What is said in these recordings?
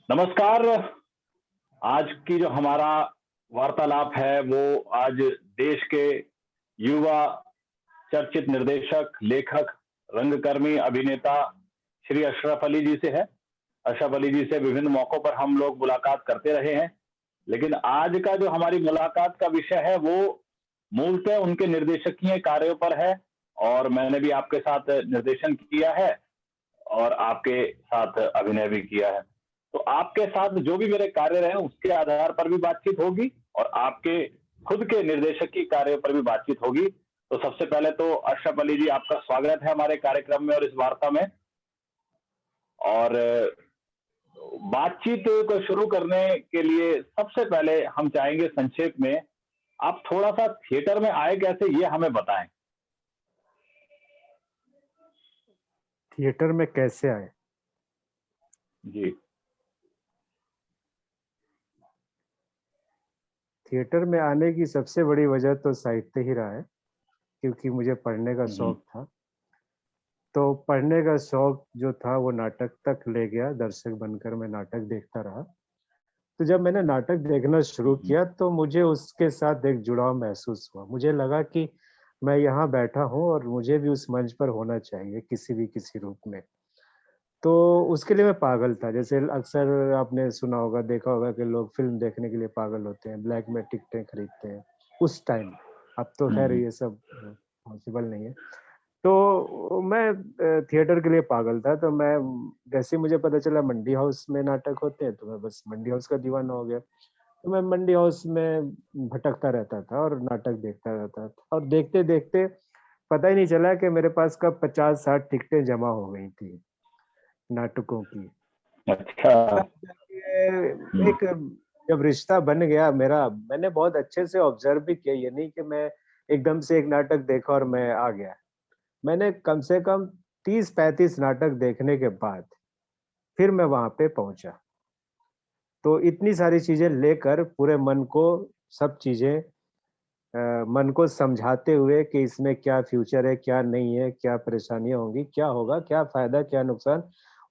नमस्कार। आज की जो हमारा वार्तालाप है वो आज देश के युवा चर्चित निर्देशक, लेखक, रंगकर्मी, अभिनेता श्री अशरफ अली जी से है। अशरफ अली जी से विभिन्न मौकों पर हम लोग मुलाकात करते रहे हैं, लेकिन आज का जो हमारी मुलाकात का विषय है वो मूलतः उनके निर्देशकीय कार्यों पर है। और मैंने भी आपके साथ निर्देशन किया है और आपके साथ अभिनय भी किया है। तो आपके साथ जो भी मेरे कार्य रहे उसके आधार पर भी बातचीत होगी और आपके खुद के निर्देशकीय कार्यों पर भी बातचीत होगी। तो सबसे पहले तो अशरफ अली जी, आपका स्वागत है हमारे कार्यक्रम में और इस वार्ता में। और बातचीत को शुरू करने के लिए सबसे पहले हम चाहेंगे संक्षेप में आप थोड़ा सा थिएटर में आए कैसे, ये हमें बताएं। थिएटर में कैसे आए? जी। थिएटर में आने की सबसे बड़ी वजह तो साहित्य ही रहा है, क्योंकि मुझे पढ़ने का हम्म। शौक था। तो पढ़ने का शौक जो था वो नाटक तक ले गया, दर्शक बनकर मैं नाटक देखता रहा। तो जब मैंने नाटक देखना शुरू हम्म। किया तो मुझे उसके साथ एक जुड़ाव महसूस हुआ। मुझे लगा कि मैं यहाँ बैठा हूँ और मुझे भी उस मंच पर होना चाहिए किसी रूप में। तो उसके लिए मैं पागल था। जैसे अक्सर आपने सुना होगा, देखा होगा कि लोग फ़िल्म देखने के लिए पागल होते हैं, ब्लैक में टिकटें खरीदते हैं, उस टाइम। अब तो ख़ैर हम्म। ये सब पॉसिबल नहीं है। तो मैं थिएटर के लिए पागल था, तो मैं जैसे ही मुझे पता चला मंडी हाउस में नाटक होते हैं, तो मैं बस मंडी हाउस का दीवाना हो गया। तो मैं मंडी हाउस में भटकता रहता था और नाटक देखता रहता था और देखते-देखते पता ही नहीं चला कि मेरे पास कब 50-60 टिकटें जमा हो गई थी, नाटकों की। अच्छा। तब जाके हम्म। एक जब रिश्ता बन गया मेरा, मैंने बहुत अच्छे से ऑब्ज़र्व भी किया, ये नहीं कि मैं एकदम से एक नाटक देखा और मैं आ गया। मैंने कम से कम 30-35 नाटक देखने के बाद, फिर मैं वहाँ पे पहुँचा। तो इतनी सारी चीज़ें लेकर पूरे मन को सब चीज़ें मन को समझाते हुए कि इसमें क्या फ्यूचर है, क्या नहीं है, क्या परेशानियाँ होंगी, क्या होगा, क्या फ़ायदा, क्या नुकसान,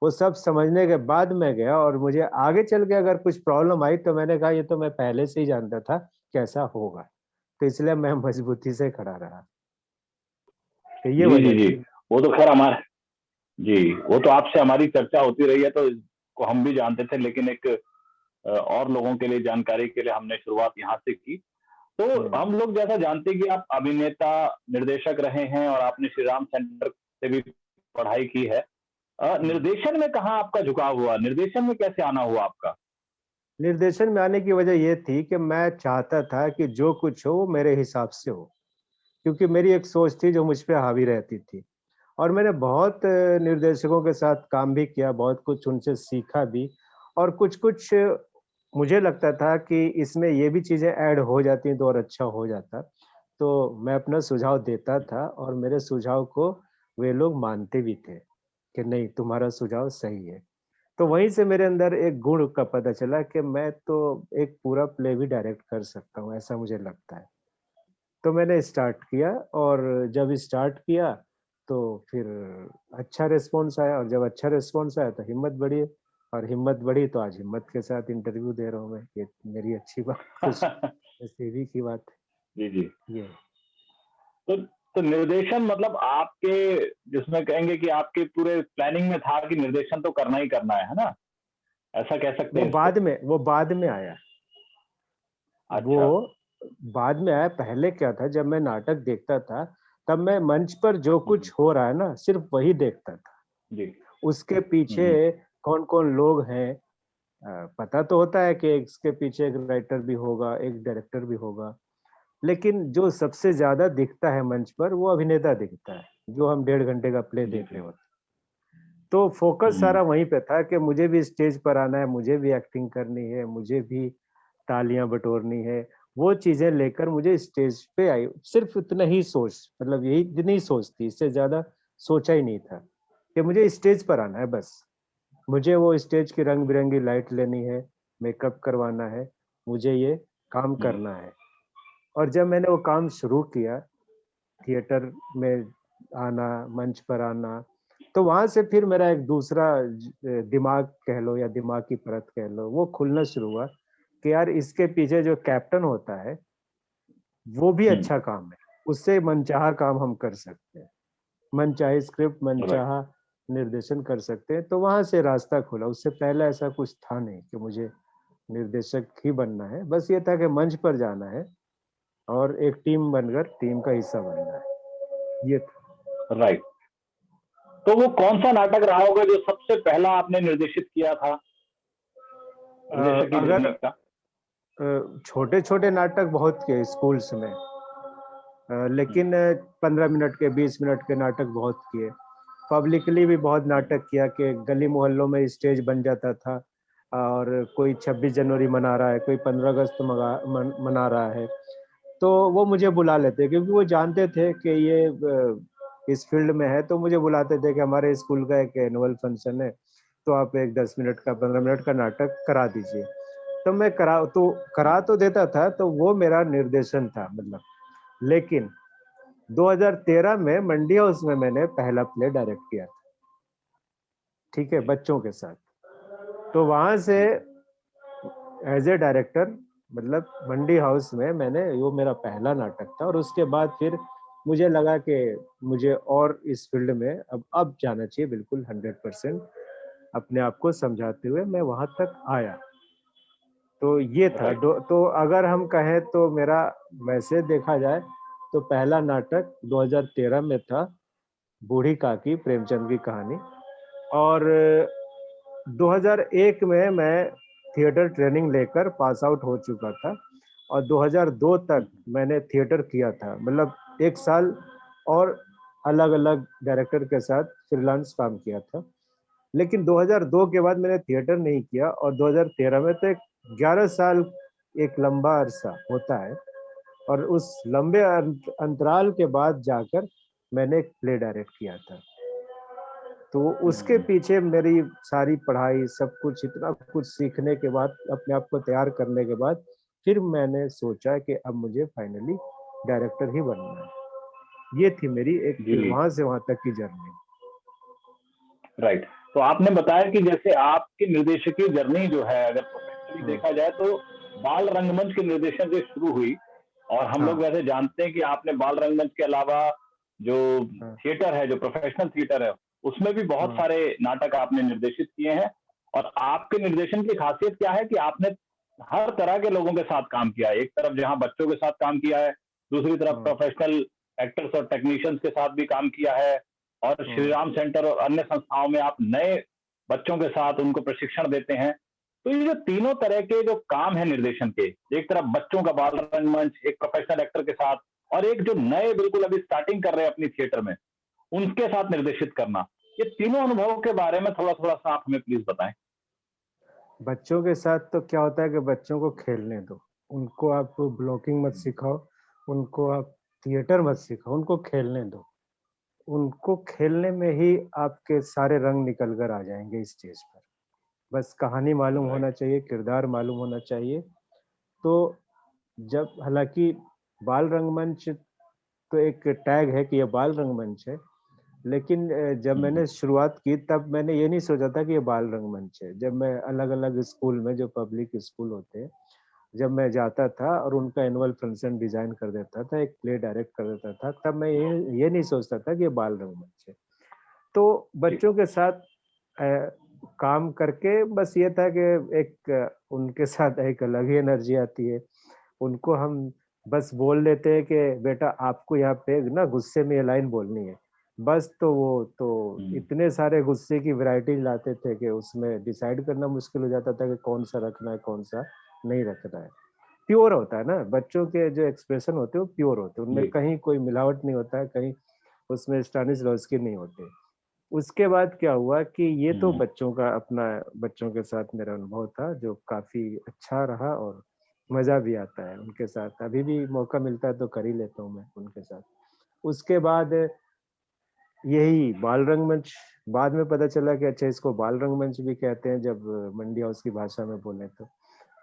वो सब समझने के बाद मैं गया और मुझे आगे चल के अगर कुछ प्रॉब्लम आई तो मैंने कहा ये तो मैं पहले से ही जानता था कि ऐसा होगा। तो इसलिए मैं मज़बूती से खड़ा रहा। तो ये जी जी वजह जी। थी। वो तो खैर हमारे, जी, वो तो आपसे हमारी चर्चा होती रही है तो इसको हम भी जानते थे, लेकिन एक और लोगों के लिए जानकारी के लिए हमने शुरुआत यहाँ से की। तो हुँ। हम लोग जैसा जानते हैं कि आप अभिनेता, निर्देशक रहे हैं और आपने श्री राम सेंटर से भी पढ़ाई की है। हुँ। निर्देशन में कहाँ आपका झुकाव हुआ? निर्देशन में कैसे आना हुआ आपका? निर्देशन में आने की वजह ये थी कि मैं चाहता था कि जो कुछ हो वो मेरे हिसाब से हो, क्योंकि मेरी एक सोच थी जो मुझ पे हावी रहती थी। और मैंने बहुत निर्देशकों के साथ काम भी किया, बहुत कुछ उनसे सीखा भी और कुछ-कुछ मुझे लगता था कि इसमें ये भी चीज़ें ऐड हो जाती तो और अच्छा हो जाता। तो मैं अपना सुझाव देता था और मेरे सुझाव को वे लोग मानते भी थे, कि नहीं तुम्हारा सुझाव सही है। तो वहीं से मेरे अंदर एक गुण का पता चला कि मैं तो एक पूरा प्ले भी डायरेक्ट कर सकता हूँ, ऐसा मुझे लगता है। तो मैंने स्टार्ट किया और जब स्टार्ट किया, तो फिर अच्छा रिस्पॉन्स आया और जब अच्छा रिस्पॉन्स आया तो हिम्मत बढ़ी और हिम्मत बढ़ी तो आज हिम्मत के साथ इंटरव्यू दे रहा हूँ मैं। ये मेरी अच्छी बात, खुश नसीबी की बात जी जी। है ये। तो तो निर्देशन मतलब आपके, जिसमें कहेंगे कि आपके पूरे प्लानिंग में था कि निर्देशन तो करना ही करना है ना? ऐसा कह सकते हैं इसको। वो बाद में आया। वो अच्छा। बाद में आया, पहले क्या था जब मैं नाटक देखता था, तब मैं मंच पर जो हम्म। कुछ हो रहा है ना, सिर्फ़ वही देखता था। जी। उसके पीछे हम्म। कौन-कौन लोग हैं, पता तो होता है कि इसके पीछे एक राइटर भी होगा, एक डायरेक्टर भी होगा, लेकिन जो सबसे ज़्यादा दिखता है मंच पर वो अभिनेता दिखता है, जो हम 1.5 घंटे का प्ले जी देख रहे जी। होते हैं। तो फ़ोकस हम्म। सारा वहीं पे था कि मुझे भी स्टेज पर आना है, मुझे भी एक्टिंग करनी है, मुझे भी तालियाँ बटोरनी है। वो चीज़ें लेकर मुझे स्टेज पे आई, सिर्फ़ इतना ही सोच, मतलब यही इतनी ही सोच थी, इससे ज़्यादा सोचा ही नहीं था, कि मुझे स्टेज पर आना है बस। मुझे वो स्टेज की रंग-बिरंगी लाइट लेनी है, मेकअप करवाना है, मुझे ये काम हम्म। करना है। और जब मैंने वो काम शुरू किया, थिएटर में आना, मंच पर आना, तो वहां से फिर मेरा एक दूसरा दिमाग कह लो या दिमाग की परत कह लो, वो खुलना शुरू हुआ कि यार इसके पीछे जो कैप्टन होता है वो भी हम्म। अच्छा काम है, उससे मनचाहा काम हम कर सकते हैं, मनचाही स्क्रिप्ट, राइट। मनचाहा निर्देशन कर सकते हैं। तो वहां से रास्ता खुला। उससे पहले ऐसा कुछ था नहीं कि मुझे निर्देशक ही बनना है, बस ये था कि मंच पर जाना है और एक टीम बनकर टीम का हिस्सा बनना है, ये था। राइट। तो वो कौन सा नाटक रहा होगा जो सबसे पहला आपने निर्देशित किया था निर्देशक की अगर जर्नी का? छोटे छोटे नाटक बहुत किए स्कूल्स में, हम्म। लेकिन 15 मिनट के 20 मिनट के नाटक बहुत किए। पब्लिकली भी बहुत नाटक किया कि गली मोहल्लों में स्टेज बन जाता था और कोई 26 जनवरी मना रहा है, कोई 15 अगस्त मना रहा है, तो वो मुझे बुला लेते क्योंकि वो जानते थे कि ये इस फील्ड में है, तो मुझे बुलाते थे कि हमारे स्कूल का एक एनुअल फंक्शन है, तो आप एक 10 मिनट का 15 मिनट का नाटक करा दीजिए। तो मैं करा तो देता था, तो वो मेरा निर्देशन था मतलब। लेकिन 2013 में मंडी हाउस में मैंने पहला प्ले डायरेक्ट किया था, ठीक है, जी। बच्चों के साथ। तो वहां से जी। एज ए डायरेक्टर मतलब मंडी हाउस में मैंने, वो मेरा पहला नाटक था। और उसके बाद फिर मुझे लगा कि मुझे और इस फील्ड में अब जाना चाहिए, बिल्कुल 100% अपने आप को समझाते हुए मैं वहां तक आया। तो ये था राइट। तो अगर हम कहें तो मेरा, वैसे देखा जाए तो पहला नाटक 2013 में था, बूढ़ी काकी, प्रेमचंद की कहानी। और 2001 में मैं थिएटर ट्रेनिंग लेकर पास आउट हो चुका था और 2002 तक मैंने थिएटर किया था, मतलब 1 साल और अलग अलग डायरेक्टर के साथ फ्रीलांस काम किया था। लेकिन 2002 के बाद मैंने थिएटर नहीं किया और 2013 में तो 11 साल एक लंबा अरसा होता है। और उस लंबे अंतराल के बाद जाकर मैंने एक प्ले डायरेक्ट किया था। तो उसके हम्म। पीछे मेरी सारी पढ़ाई, सब कुछ, इतना कुछ सीखने के बाद, अपने आप को तैयार करने के बाद, फिर मैंने सोचा कि अब मुझे फाइनली डायरेक्टर ही बनना है। ये थी मेरी एक फिर जी। वहां से वहां तक की जर्नी। राइट। तो आपने बताया कि जैसे आपकी निर्देशकीय जर्नी जो है अगर प्रोफेशनली हम्म, देखा जाए तो बाल रंगमंच के निर्देशन से शुरू हुई। और हम लोग हाँ, वैसे जानते हैं कि आपने बाल रंगमंच के अलावा जो हाँ, थिएटर है, जो प्रोफेशनल थिएटर है, उसमें भी बहुत हाँ, सारे नाटक आपने निर्देशित किए हैं। और आपके निर्देशन की खासियत क्या है कि आपने हर तरह के लोगों के साथ काम किया है। एक तरफ जहां बच्चों के साथ काम किया है, दूसरी तरफ हाँ, प्रोफेशनल एक्टर्स और टेक्नीशियंस के साथ भी काम किया है, और श्री हाँ, राम सेंटर और अन्य संस्थाओं में आप नए बच्चों के साथ उनको प्रशिक्षण देते हैं। तो ये जो तीनों तरह के जो काम है निर्देशन के, एक तरफ बच्चों का बाल रंगमंच, एक प्रोफेशनल एक्टर के साथ, और एक जो नए बिल्कुल अभी स्टार्टिंग कर रहे हैं अपनी थिएटर में, उनके साथ निर्देशित करना, ये तीनों अनुभवों के बारे में थोड़ा थोड़ा सा आप हमें प्लीज बताएं। बच्चों के साथ तो क्या होता है कि बच्चों को खेलने दो, उनको आप ब्लॉकिंग मत सिखाओ, उनको आप थिएटर मत सिखाओ, उनको खेलने दो। उनको खेलने में ही आपके सारे रंग निकल कर आ जाएंगे स्टेज पर। बस कहानी मालूम राइट। होना चाहिए, किरदार मालूम होना चाहिए। तो जब, हालांकि बाल रंगमंच तो एक टैग है कि ये बाल रंगमंच है, लेकिन जब मैंने शुरुआत की तब मैंने ये नहीं सोचा था कि ये बाल रंगमंच है। जब मैं अलग-अलग स्कूल में, जो पब्लिक स्कूल होते हैं, जब मैं जाता था और उनका एनुअल फंक्शन डिजाइन कर देता था, एक प्ले डायरेक्ट कर देता था, तब मैं ये नहीं सोचता था कि ये बाल रंगमंच है। तो जी। बच्चों के साथ काम करके बस ये था कि एक उनके साथ एक अलग ही एनर्जी आती है। उनको हम बस बोल देते हैं कि बेटा आपको यहाँ पे ना गुस्से में ये लाइन बोलनी है। बस तो वो तो हम्म। इतने सारे गुस्से की वैरायटी लाते थे कि उसमें डिसाइड करना मुश्किल हो जाता था कि कौन-सा रखना है, कौन-सा नहीं रखना है। प्योर होता है ना, बच्चों के जो एक्सप्रेशन होते हैं वो प्योर होते हैं। उनमें जी। कहीं कोई मिलावट नहीं होता है, कहीं उसमें स्टानिस्लॉवस्की नहीं होते। उसके बाद क्या हुआ कि ये तो हम्म। बच्चों का अपना, बच्चों के साथ मेरा अनुभव था जो काफ़ी अच्छा रहा और मज़ा भी आता है उनके साथ। अभी भी मौका मिलता है तो कर ही लेता हूँ मैं उनके साथ। उसके बाद यही बाल रंगमंच, बाद में पता चला कि अच्छा इसको बाल रंगमंच भी कहते हैं जब मंडी हाउस की भाषा में बोले तो।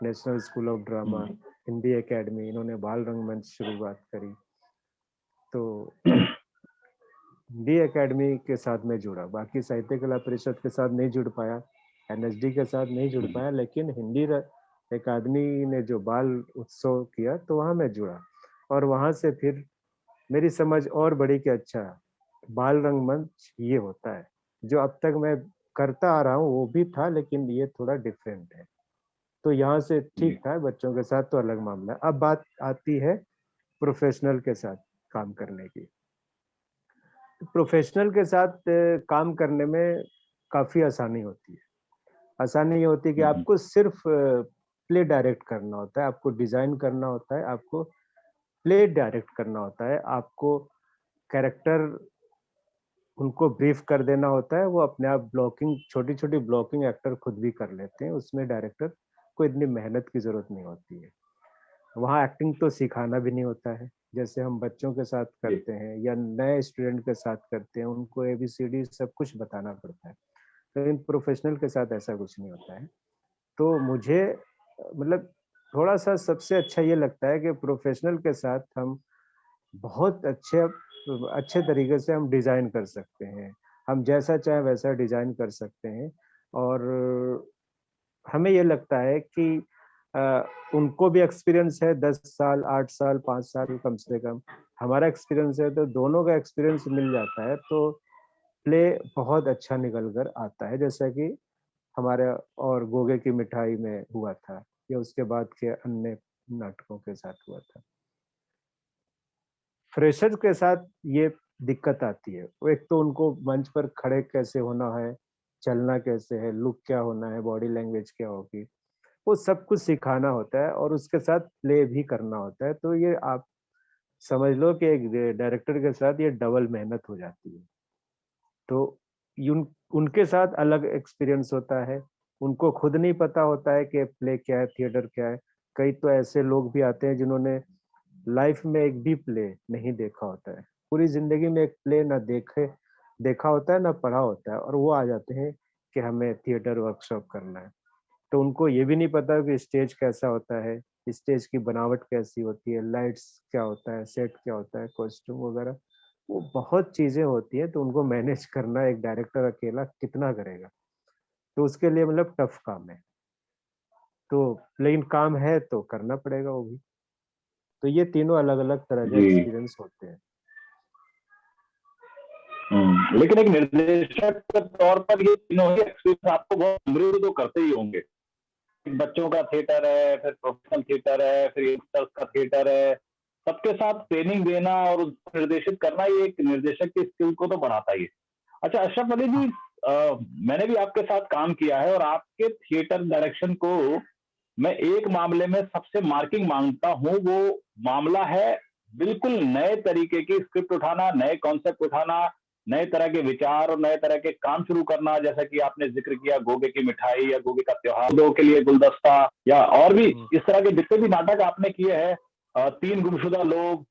National school of drama, hmm. Hindi academy, इन्होंने बाल रंगमंच शुरुआत करी। तो डी एकेडमी के साथ मैं जुड़ा, बाकी साहित्य कला परिषद के साथ नहीं जुड़ पाया, एनएसडी के साथ नहीं जुड़ हम्म, पाया, लेकिन अकादमी ने जो बाल उत्सव किया तो वहाँ मैं जुड़ा। और वहाँ से फिर मेरी समझ और बढ़ी कि अच्छा, बाल रंगमंच ये होता है। जो अब तक मैं करता आ रहा हूँ वो भी था, लेकिन ये थोड़ा डिफरेंट है। तो यहाँ से ठीक जी। था, बच्चों के साथ तो अलग मामला है। अब बात आती है प्रोफेशनल के साथ काम करने की। प्रोफेशनल के साथ काम करने में काफ़ी आसानी होती है। आसानी ये होती है कि हम्म, आपको सिर्फ़ प्ले डायरेक्ट करना होता है, आपको डिज़ाइन करना होता है, आपको प्ले डायरेक्ट करना होता है, आपको कैरेक्टर उनको ब्रीफ़ कर देना होता है, वो अपने आप ब्लॉकिंग छोटी-छोटी ब्लॉकिंग एक्टर खुद भी कर लेते हैं, उसमें डायरेक्टर को इतनी मेहनत की ज़रूरत नहीं होती है। वहाँ एक्टिंग तो सिखाना भी नहीं होता है, जैसे हम बच्चों के साथ जी। करते हैं या नए स्टूडेंट के साथ करते हैं, उनको एबीसीडी सब कुछ बताना पड़ता है। लेकिन प्रोफ़ेशनल के साथ ऐसा कुछ नहीं होता है। तो मुझे मतलब थोड़ा-सा सबसे अच्छा ये लगता है कि प्रोफ़ेशनल के साथ हम बहुत अच्छे तरीके से हम डिज़ाइन कर सकते हैं। हम जैसा चाहें वैसा डिज़ाइन कर सकते हैं और हमें ये लगता है कि अ, उनको भी एक्सपीरियंस है 10 साल, 8 साल, 5 साल कम से कम। हमारा एक्सपीरियंस है तो दोनों का एक्सपीरियंस मिल जाता है, तो प्ले बहुत अच्छा निकल कर आता है, जैसा कि हमारे और गोगे की मिठाई में हुआ था या उसके बाद के अन्य नाटकों के साथ हुआ था। फ्रेशर्स के साथ ये दिक्कत आती है। वो एक तो उनको मंच पर खड़े कैसे होना है, चलना कैसे है, लुक क्या होना है, बॉडी लैंग्वेज क्या होगी, वो सब कुछ सिखाना होता है और उसके साथ प्ले भी करना होता है। तो ये आप समझ लो कि एक डायरेक्टर के साथ ये डबल मेहनत हो जाती है। तो युन उनके साथ अलग एक्सपीरियंस होता है। उनको खुद नहीं पता होता है कि प्ले क्या है, थिएटर क्या है। कई तो ऐसे लोग भी आते हैं जिन्होंने लाइफ में एक भी प्ले नहीं देखा होता है। पूरी ज़िंदगी में एक प्ले ना देखा होता है, ना पढ़ा होता है और वो आ जाते हैं कि हमें थिएटर वर्कशॉप करना है। तो उनको ये भी नहीं पता कि स्टेज कैसा होता है, स्टेज की बनावट कैसी होती है, लाइट्स क्या होता है, सेट क्या होता है, कॉस्ट्यूम वगैरह। वो बहुत चीज़ें होती हैं, तो उनको मैनेज करना एक डायरेक्टर अकेला कितना करेगा? तो उसके लिए मतलब टफ काम है। तो लेकिन काम है तो करना पड़ेगा वो भी। तो ये तीनों अलग-अलग तरह के जी। एक्सपीरियंस होते हैं। लेकिन एक निर्देशक के तौर पर ये तीनों ही एक्सपीरियंस आपको बहुत समृद्ध तो करते ही होंगे। बच्चों का थिएटर है, फिर प्रोफेशनल थिएटर है, फिर यंगस्टर्स का थिएटर है। सबके साथ ट्रेनिंग देना और उसको निर्देशित करना ये एक निर्देशक की स्किल को तो बढ़ाता ही है। अच्छा अशरफ अली जी, मैंने भी आपके साथ काम किया है और आपके थिएटर डायरेक्शन को मैं एक मामले में सबसे मार्किंग मानता हूँ, वो मामला है बिल्कुल नए तरीके की स्क्रिप्ट उठाना, नए कॉन्सेप्ट उठाना, नए तरह के विचार और नए तरह के काम शुरू करना, जैसा कि आपने जिक्र किया गोगे की मिठाई या गोगे का त्योहार, दो के लिए गुलदस्ता या और भी हुँ। इस तरह के जितने भी नाटक आपने किए हैं, तीन गुमशुदा लोग,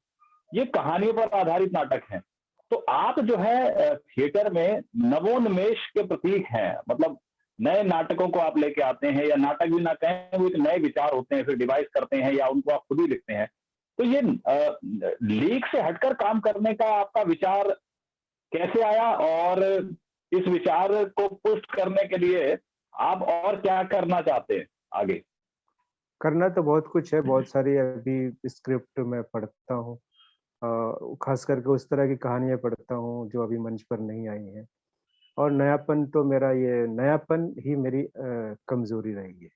ये कहानियों पर आधारित नाटक हैं। तो आप जो है थिएटर में नवोन्मेष के प्रतीक हैं, मतलब नए नाटकों को आप लेके आते हैं या नाटक भी ना कहें, वो एक नए विचार होते हैं, फिर डिवाइस करते हैं या उनको आप खुद ही लिखते हैं। तो ये लीक से हटकर काम करने का आपका विचार कैसे आया और इस विचार को पुष्ट करने के लिए आप और क्या करना चाहते हैं आगे? करना तो बहुत कुछ है, बहुत सारी अभी स्क्रिप्ट मैं पढ़ता हूँ। ख़ास करके उस तरह की कहानियाँ पढ़ता हूँ जो अभी मंच पर नहीं आई हैं और नयापन ही मेरी कमज़ोरी रही है।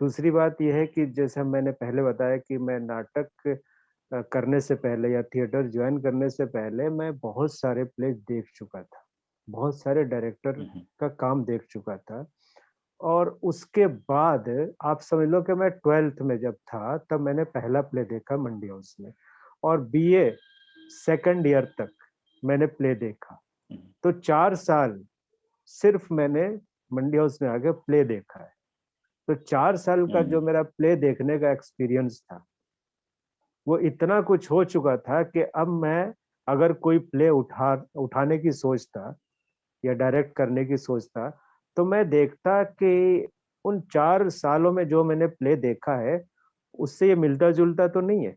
दूसरी बात ये है कि जैसे मैंने पहले बताया कि मैं नाटक करने से पहले या थिएटर जॉइन करने से पहले मैं बहुत सारे प्ले देख चुका था। बहुत सारे डायरेक्टर का काम देख चुका था और उसके बाद आप समझ लो कि मैं 12th में जब था, तब मैंने पहला प्ले देखा मंडी हाउस में और बीए सेकंड ईयर तक मैंने प्ले देखा। तो 4 साल सिर्फ़ मैंने मंडी हाउस में आके प्ले देखा है। तो 4 साल का जो मेरा प्ले देखने का एक्सपीरियंस था, वो इतना कुछ हो चुका था कि अब मैं अगर कोई प्ले उठाने की सोचता या डायरेक्ट करने की सोचता, तो मैं देखता कि उन 4 सालों में जो मैंने प्ले देखा है, उससे ये मिलता-जुलता तो नहीं है।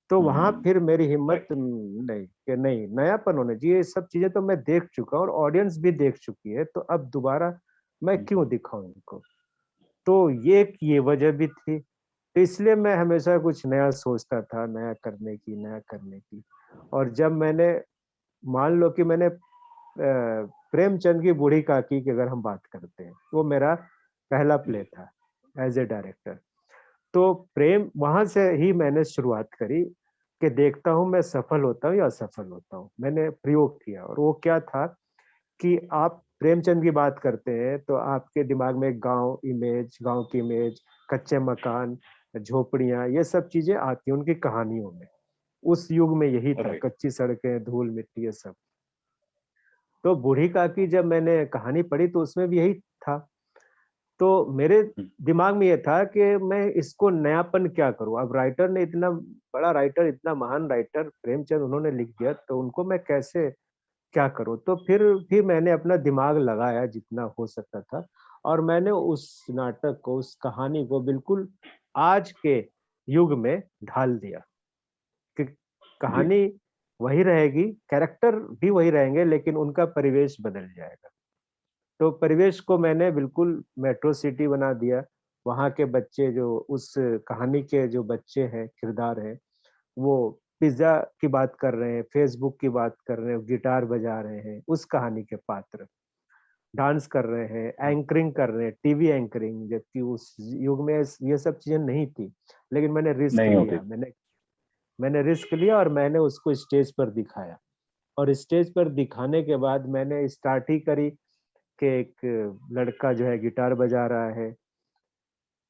तो वहाँ हम्म, फिर मेरी हिम्मत राइट। नहीं कि नहीं, नयापन होना चाहिए, ये सब चीज़ें तो मैं देख चुका हूँ और ऑडियंस भी देख चुकी है, तो अब दोबारा मैं क्यों दिखाऊँ इनको? तो ये वजह भी थी। तो इसलिए मैं हमेशा कुछ नया सोचता था, नया करने की। और जब मैंने मान लो कि मैंने प्रेमचंद की बूढ़ी काकी की अगर हम बात करते हैं, वो मेरा पहला प्ले जी। था एज़ ए डायरेक्टर। तो प्रेम वहाँ से ही मैंने शुरुआत करी कि देखता हूँ मैं सफल होता हूँ या असफल होता हूँ। मैंने प्रयोग किया और वो क्या था कि आप प्रेमचंद की बात करते हैं, तो आपके दिमाग में गाँव की इमेज, कच्चे मकान, झोपड़ियाँ, ये सब चीज़ें आती हैं उनकी कहानियों में। उस युग में यही था, राइट। कच्ची सड़कें, धूल-मिट्टी ये सब। तो बूढ़ी काकी जब मैंने कहानी पढ़ी तो उसमें भी यही था। तो मेरे हम्म, दिमाग में ये था कि मैं इसको नयापन क्या करूँ? अब राइटर ने इतना बड़ा राइटर, इतना महान राइटर प्रेमचंद उन्होंने लिख दिया, तो उनको मैं कैसे क्या करूँ? तो फिर मैंने अपना दिमाग लगाया जितना हो सकता था और मैंने उस नाटक को, उस कहानी को बिल्कुल आज के युग में ढाल दिया कि जी। कहानी वही रहेगी, कैरेक्टर भी वही रहेंगे लेकिन उनका परिवेश बदल जाएगा। तो परिवेश को मैंने बिल्कुल मेट्रो सिटी बना दिया। वहाँ के बच्चे जो उस कहानी के जो बच्चे हैं, किरदार हैं, वो पिज़्ज़ा की बात कर रहे हैं, फ़ेसबुक की बात कर रहे हैं, गिटार बजा रहे हैं, उस कहानी के पात्र। डांस कर रहे हैं, एंकरिंग कर रहे हैं, टीवी एंकरिंग जबकि उस युग में ये सब चीज़ें नहीं थी। लेकिन मैंने रिस्क नहीं होती। लिया, मैंने रिस्क लिया और मैंने उसको स्टेज पर दिखाया। और स्टेज पर दिखाने के बाद मैंने स्टार्ट ही करी कि एक लड़का जो है गिटार बजा रहा है।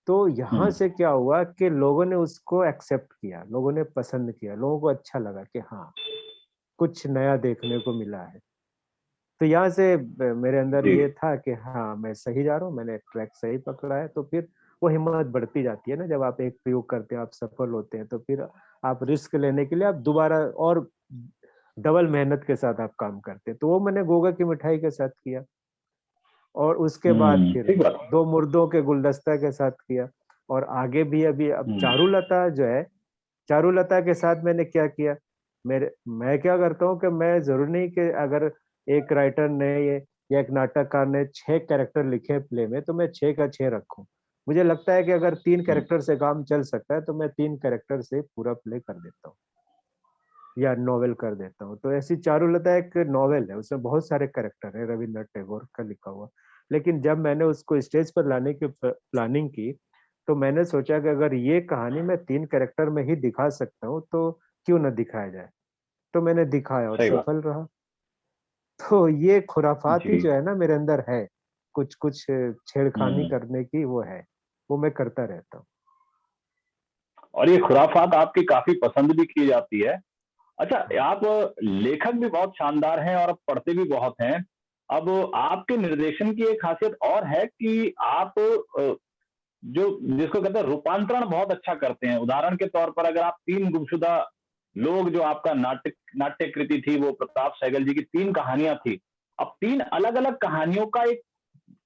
तो यहाँ हम्म, से क्या हुआ कि लोगों ने उसको एक्सेप्ट किया, लोगों ने पसंद किया, लोगों को अच्छा लगा कि हाँ, कुछ नया देखने को मिला है। तो यहाँ से मेरे अंदर जी। ये था कि हाँ, मैं सही जा रहा हूँ, मैंने ट्रैक सही पकड़ा है, तो फिर वो हिम्मत बढ़ती जाती है ना, जब आप एक प्रयोग करते हैं, आप सफल होते हैं, तो फिर आप रिस्क लेने के लिए आप दोबारा और डबल मेहनत के साथ आप काम करते हैं। तो वो मैंने गोगा की मिठाई के साथ किया और उसके बाद फिर ठीक बात। 2 मुर्दों के गुलदस्ता के साथ किया और आगे भी अभी अब हम्म, चारुलता जो है, चारुलता के साथ मैंने क्या किया, मैं क्या करता हूँ कि मैं ज़रूरी नहीं कि अगर एक राइटर ने ये या एक नाटककार ने 6 कैरेक्टर लिखे हैं प्ले में, तो मैं 6 का 6 रखूँ। मुझे लगता है कि अगर 3 हम्म, कैरेक्टर से काम चल सकता है, तो मैं 3 कैरेक्टर से पूरा प्ले कर देता हूँ या नॉवेल कर देता हूँ। तो ऐसी चारुलता एक नॉवेल है, उसमें बहुत सारे कैरेक्टर हैं, रवीन्द्रनाथ टैगोर का लिखा हुआ। लेकिन जब मैंने उसको स्टेज पर लाने की प्लानिंग की, तो मैंने सोचा कि अगर ये कहानी मैं 3 कैरेक्टर में ही दिखा सकता हूँ, तो क्यों ना दिखाया जाए? तो मैंने दिखाया और सही बात। सफल रहा। तो ये खुराफात ही जी। जो है ना मेरे अंदर है, कुछ-कुछ छेड़खानी हम्म, करने की वो है, वो मैं करता रहता हूँ। और ये खुराफात आपकी काफी पसंद भी की जाती है। अच्छा, आप लेखक भी बहुत शानदार हैं और आप पढ़ते भी बहुत हैं। अब आपके निर्देशन की एक खासियत और है कि आप जो जिसको कहते हैं रूपांतरण बहुत अच्छा करते हैं। उदाहरण के तौर पर अगर आप 3 गुमशुदा लोग जो आपका नाट्य कृति थी, वो प्रताप सहगल जी की 3 कहानियाँ थी। अब 3 अलग-अलग कहानियों का एक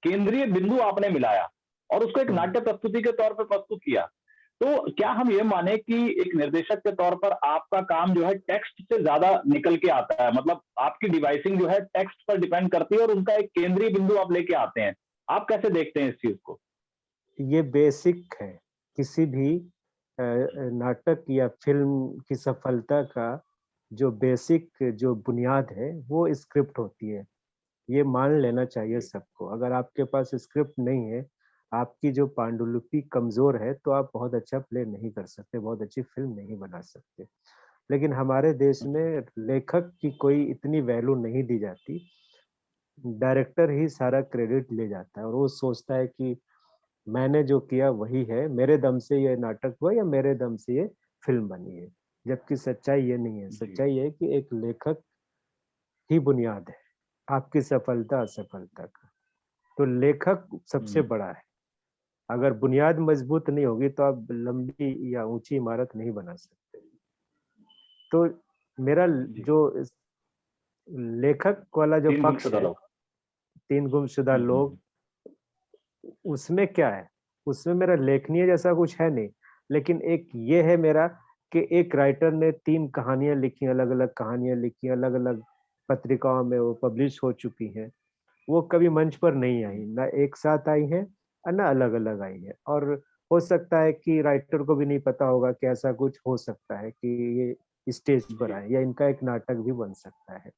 केंद्रीय बिंदु आपने मिलाया और उसको एक हुँ। नाट्य प्रस्तुति के तौर पर प्रस्तुत किया। तो क्या हम ये माने कि एक निर्देशक के तौर पर आपका काम जो है टेक्स्ट से ज्यादा निकल के आता है, मतलब आपकी डिवाइसिंग जो है टेक्स्ट पर डिपेंड करती है और उनका एक केंद्रीय बिंदु आप लेके आते हैं। आप कैसे देखते हैं इस चीज को? ये बेसिक है, किसी भी नाटक या फ़िल्म की सफलता का जो बेसिक जो बुनियाद है, वो स्क्रिप्ट होती है। ये मान लेना चाहिए जी। सबको। अगर आपके पास स्क्रिप्ट नहीं है, आपकी जो पांडुलिपि कमज़ोर है, तो आप बहुत अच्छा प्ले नहीं कर सकते, बहुत अच्छी फ़िल्म नहीं बना सकते। लेकिन हमारे देश में लेखक की कोई इतनी वैल्यू नहीं दी जाती। डायरेक्टर ही सारा क्रेडिट ले जाता है और वो सोचता है कि मैंने जो किया वही है, मेरे दम से ये नाटक हुआ या मेरे दम से ये फ़िल्म बनी है। जबकि सच्चाई ये नहीं है, जी। सच्चाई ये है कि एक लेखक ही बुनियाद है, आपकी सफलता-असफलता का। तो लेखक सबसे हम्म, बड़ा है। अगर बुनियाद मजबूत नहीं होगी तो आप लंबी या ऊँची इमारत नहीं बना सकते। तो मेरा जी। जो इस लेखक वाला जो 3 पक्ष गुमशुदा है, लोग। 3 गुमशुदा लोग, उसमें क्या है, उसमें मेरा लेखनीय जैसा कुछ है नहीं, लेकिन एक ये है मेरा कि एक राइटर ने 3 कहानियाँ लिखी, अलग-अलग कहानियाँ लिखी, अलग-अलग पत्रिकाओं में वो पब्लिश हो चुकी हैं। वो कभी मंच पर नहीं आई, ना एक साथ आई हैं और ना अलग-अलग आई हैं। और हो सकता है कि राइटर को भी नहीं पता होगा कि ऐसा कुछ हो सकता है कि ये स्टेज पर जी। आए या इनका एक नाटक भी बन सकता है।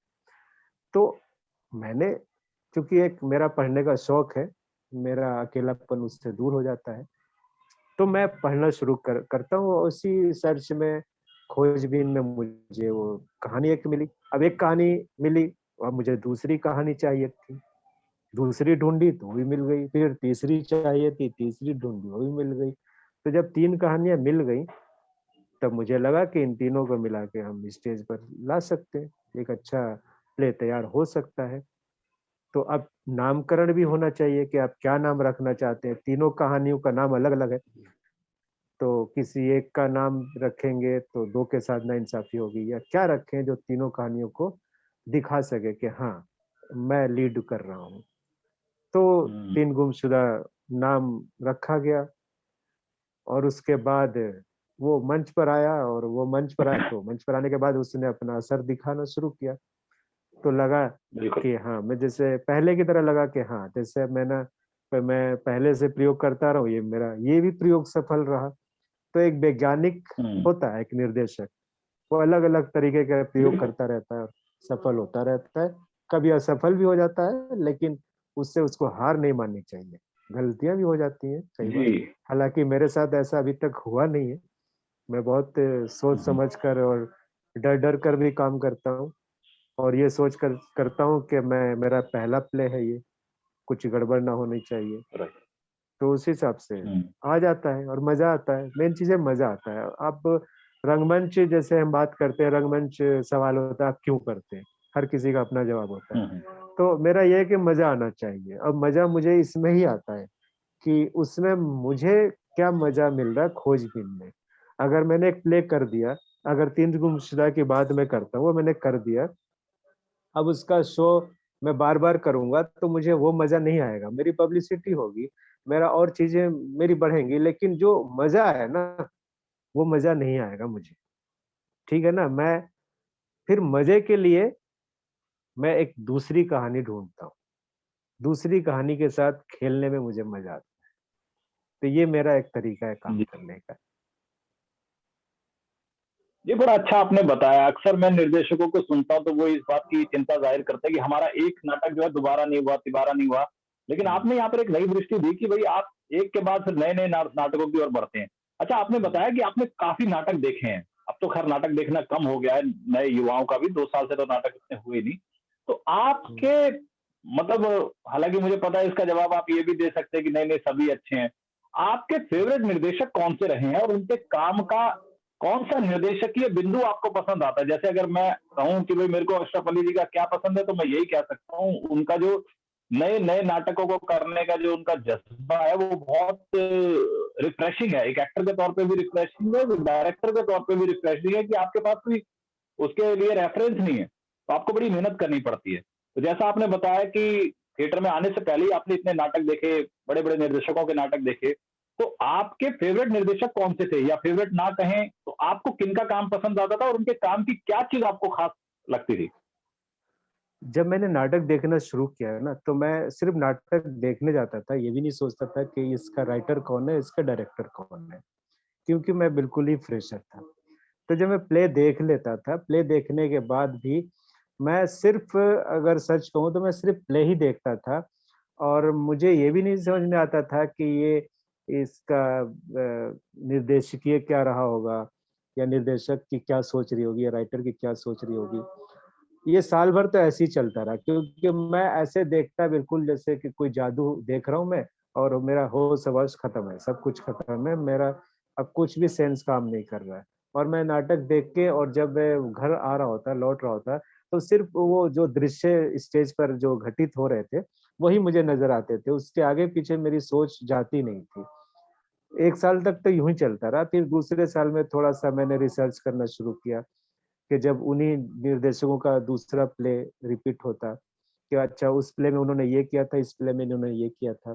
तो मैंने चूँकि एक मेरा पढ़ने का शौक है, मेरा अकेलापन उससे दूर हो जाता है, तो मैं पढ़ना शुरू करता हूँ और उसी सर्च में खोजबीन में मुझे वो कहानी एक मिली। अब एक कहानी मिली, अब मुझे दूसरी कहानी चाहिए थी। दूसरी ढूँढी तो वो भी मिल गई, फिर तीसरी चाहिए थी, तीसरी ढूँढी वो भी मिल गई। तो जब 3 कहानियाँ मिल गई, तब मुझे लगा कि इन तीनों को मिला के हम स्टेज पर ला सकते हैं, एक अच्छा प्ले तैयार हो सकता है। तो अब नामकरण भी होना चाहिए कि आप क्या नाम रखना चाहते हैं, तीनों कहानियों का नाम अलग-अलग है, तो किसी एक का नाम रखेंगे तो 2 के साथ नाइंसाफ़ी होगी या क्या रखें जो तीनों कहानियों को दिखा सके कि हाँ, मैं लीड कर रहा हूँ। तो हुँ, 3 गुमशुदा नाम रखा गया और उसके बाद वो मंच पर आया और वो मंच पर आया तो मंच पर आने के बाद उसने अपना असर दिखाना शुरू किया। तो लगा बिल्कुल। कि हाँ, मैं जैसे पहले की तरह लगा कि हाँ, जैसे मैं पहले से प्रयोग करता रहा हूँ, ये भी प्रयोग सफल रहा। तो एक वैज्ञानिक हुँ, होता है, एक निर्देशक, वो अलग-अलग तरीके का प्रयोग बिल्कुल। करता रहता है और सफल होता रहता है। कभी असफल भी हो जाता है, लेकिन उससे उसको हार नहीं माननी चाहिए। गलतियाँ भी हो जाती हैं कई जी। बार, हालाँकि मेरे साथ ऐसा अभी तक हुआ नहीं है। मैं बहुत सोच हुँ, समझ कर और डर-डर कर भी काम करता हूँ और ये सोच कर करता हूँ कि मेरा पहला प्ले है ये, कुछ गड़बड़ ना होनी चाहिए। राइट। तो उस हिसाब से हुँ, आ जाता है और मज़ा आता है, मेन चीज़ है मज़ा आता है। आप रंगमंच जैसे हम बात करते हैं, रंगमंच सवाल होता है आप क्यों करते हैं? हर किसी का अपना जवाब होता है। हुँ, हुँ, तो मेरा ये है कि मज़ा आना चाहिए और मज़ा मुझे इसमें ही आता है कि उसमें मुझे क्या मज़ा मिल रहा है खोजबीन में। अगर मैंने एक प्ले कर दिया, अगर 3 गुमशुदा की बात मैं करता हूँ, वो मैंने कर दिया, अब उसका शो मैं बार-बार करूँगा तो मुझे वो मज़ा नहीं आएगा। मेरी पब्लिसिटी होगी, मेरा और चीज़ें मेरी बढ़ेंगी, लेकिन जो मज़ा है ना, वो मज़ा नहीं आएगा मुझे। ठीक है ना? मैं फिर मज़े के लिए मैं एक दूसरी कहानी ढूँढता हूँ। दूसरी कहानी के साथ खेलने में मुझे मज़ा आता है। तो ये मेरा एक तरीका है काम जी। करने का। ये बड़ा अच्छा आपने बताया। अक्सर मैं निर्देशकों को सुनता हूँ तो वो इस बात की चिंता ज़ाहिर करते हैं कि हमारा एक नाटक जो है दोबारा नहीं हुआ, तिबारा नहीं हुआ। लेकिन हुँ, आपने यहाँ पर एक नई दृष्टि दी कि भई आप एक के बाद फिर नए-नए नाटकों की ओर बढ़ते हैं। अच्छा, आपने हुँ, बताया कि आपने काफ़ी नाटक देखे हैं। अब तो खैर नाटक देखना कम हो गया है, नए युवाओं का भी 2 साल से तो नाटक इतने हुए नहीं। तो हुँ। आपके मतलब, हालाँकि मुझे पता है इसका जवाब आप ये भी दे सकते हैं कि नहीं-नहीं सभी अच्छे हैं। आपके फ़ेवरेट निर्देशक कौन से रहे हैं और उनके काम का कौन-सा निर्देशकीय बिंदु आपको पसंद आता है? जैसे अगर मैं कहूँ कि भई मेरे को अशरफ अली जी का क्या पसंद है, तो मैं यही कह सकता हूँ, उनका जो नए-नए नाटकों को करने का जो उनका जज़्बा है, वो बहुत रिफ्रेशिंग है। एक एक्टर के तौर पे भी रिफ्रेशिंग है, एक डायरेक्टर के तौर पे भी रिफ्रेशिंग है कि आपके पास कोई उसके लिए रेफरेंस नहीं है, तो आपको बड़ी मेहनत करनी पड़ती है। तो जैसा आपने बताया कि थिएटर में आने से पहले ही आपने इतने नाटक देखे, बड़े-बड़े निर्देशकों के नाटक देखे, तो आपके फ़ेवरेट निर्देशक कौन-से थे? या फ़ेवरेट ना कहें, तो आपको किनका काम पसंद आता था और उनके काम की क्या चीज़ आपको ख़ास लगती थी? जब मैंने नाटक देखना शुरू किया ना, तो मैं सिर्फ़ नाटक देखने जाता था, ये भी नहीं सोचता था कि इसका राइटर कौन है, इसका डायरेक्टर कौन है, क्योंकि मैं बिल्कुल ही फ्रेशर था। तो जब मैं प्ले देख लेता था, प्ले देखने के बाद भी मैं सिर्फ़ अगर सच कहूँ तो मैं सिर्फ़ प्ले ही देखता था और मुझे ये भी नहीं समझ में आता था कि ये इसका निर्देशकीय क्या रहा होगा या निर्देशक की क्या सोच रही होगी या राइटर की क्या सोच रही होगी। ये साल भर तो ऐसे ही चलता रहा क्योंकि मैं ऐसे देखता बिल्कुल जैसे कि कोई जादू देख रहा हूँ मैं और मेरा होश-हवस खत्म है, सब कुछ खत्म है, मेरा अब कुछ भी सेंस काम नहीं कर रहा है। और मैं नाटक देख के और जब मैं घर आ रहा होता, लौट रहा होता, तो सिर्फ़ वो जो दृश्य स्टेज पर जो घटित हो रहे थे, वही मुझे नज़र आते थे, उसके आगे-पीछे मेरी सोच जाती नहीं थी। 1 साल तक तो यूँ ही चलता रहा, फिर दूसरे साल में थोड़ा-सा मैंने रिसर्च करना शुरू किया। कि जब उन्हीं निर्देशकों का दूसरा प्ले रिपीट होता, कि अच्छा उस प्ले में उन्होंने ये किया था, इस प्ले में इन्होंने ये किया था।